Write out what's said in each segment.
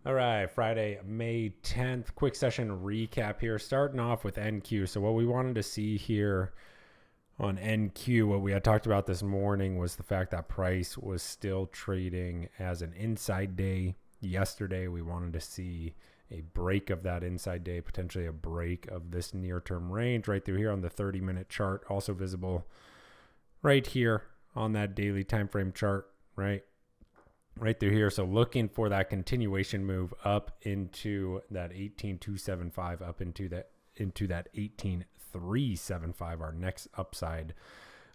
All right, Friday, May 10th, quick session recap here, starting off with NQ. So what we wanted to see here on NQ, what we had talked about this morning was the fact that price was still trading as an inside day. Yesterday, we wanted to see a break of that inside day, potentially a break of this near-term range right through here on the 30-minute chart, also visible right here on that daily time frame chart, right through here. So looking for that continuation move up into that 18,275, up into that 18,375, our next upside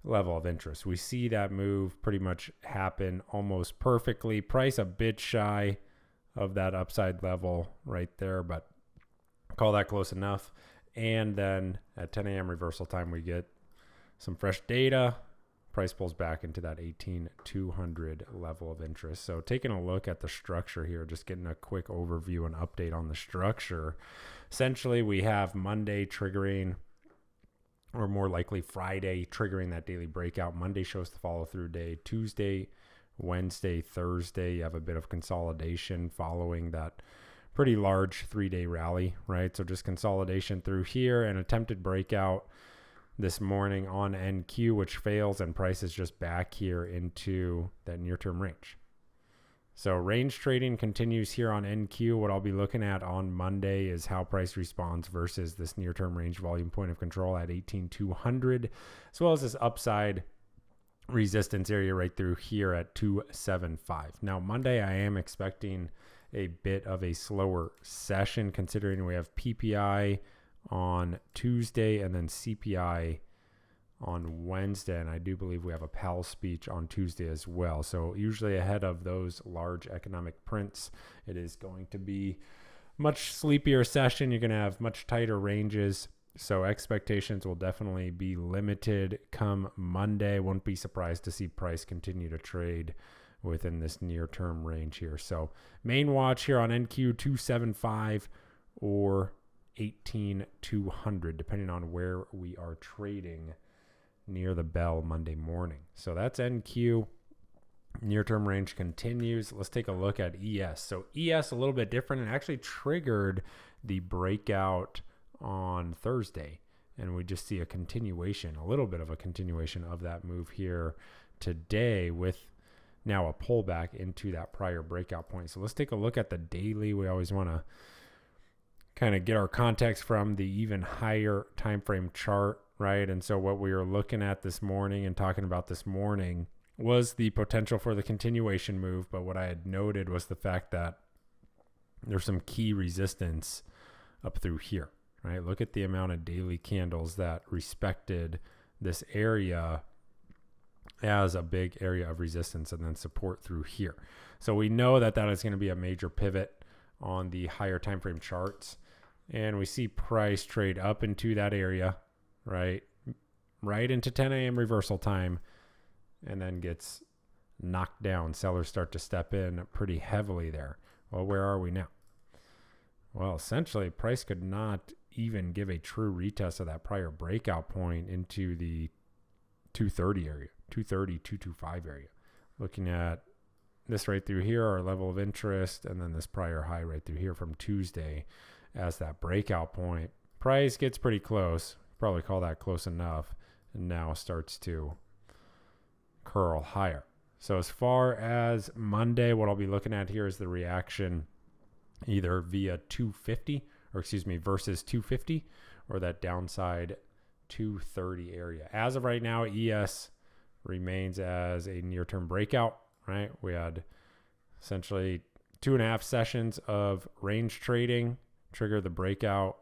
level of interest. We see that move pretty much happen almost perfectly. Price a bit shy of that upside level right there, but call that close enough. And then at 10 a.m. reversal time, we get some fresh data. Price pulls back into that 18,200 level of interest. So taking a look at the structure here, just getting a quick overview and update on the structure. Essentially, we have Monday triggering, or more likely Friday triggering that daily breakout. Monday shows the follow through day. Tuesday, Wednesday, Thursday, you have a bit of consolidation following that pretty large 3-day rally, right? So just consolidation through here, and attempted breakout this morning on NQ, which fails, and price is just back here into that near-term range. So range trading continues here on NQ. What I'll be looking at on Monday is how price responds versus this near-term range volume point of control at 18,200, as well as this upside resistance area right through here at 275. Now, Monday, I am expecting a bit of a slower session, considering we have PPI on Tuesday and then CPI on Wednesday, and I do believe we have a Powell speech on Tuesday as well. So usually ahead of those large economic prints, it is going to be much sleepier session. You're going to have much tighter ranges, so expectations will definitely be limited come Monday. Won't be surprised to see price continue to trade within this near-term range here. So main watch here on NQ 275 or 18,200, depending on where we are trading near the bell Monday morning. So that's NQ. Near-term range continues. Let's take a look at ES. So ES a little bit different, and actually triggered the breakout on Thursday, and we just see a continuation, a little bit of a continuation of that move here today, with now a pullback into that prior breakout point. So let's take a look at the daily. We always want to kind of get our context from the even higher time frame chart, right? And so what we were looking at this morning and talking about this morning was the potential for the continuation move. But what I had noted was the fact that there's some key resistance up through here, right? Look at the amount of daily candles that respected this area as a big area of resistance and then support through here. So we know that that is going to be a major pivot on the higher time frame charts. And we see price trade up into that area, right into 10 a.m. reversal time, and then gets knocked down. Sellers start to step in pretty heavily there. Well, where are we now? Well, essentially, price could not even give a true retest of that prior breakout point into the 230 area, 230, 225 area. Looking at this right through here, our level of interest, and then this prior high right through here from Tuesday as that breakout point. Price gets pretty close, probably call that close enough, and now starts to curl higher. So as far as Monday, what I'll be looking at here is the reaction either via 250, versus 250, or that downside 230 area. As of right now, ES remains as a near-term breakout, right? We had essentially 2.5 sessions of range trading, trigger the breakout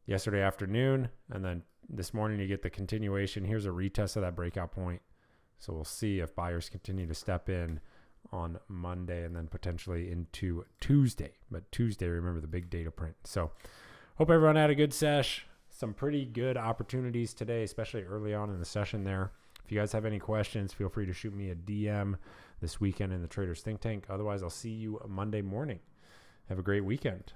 yesterday afternoon, and then this morning you get the continuation. Here's a retest of that breakout point. So we'll see if buyers continue to step in on Monday and then potentially into Tuesday. But Tuesday, remember the big data print. So hope everyone had a good sesh. Some pretty good opportunities today, especially early on in the session there. If you guys have any questions, feel free to shoot me a DM this weekend in the Traders Think Tank. Otherwise, I'll see you Monday morning. Have a great weekend.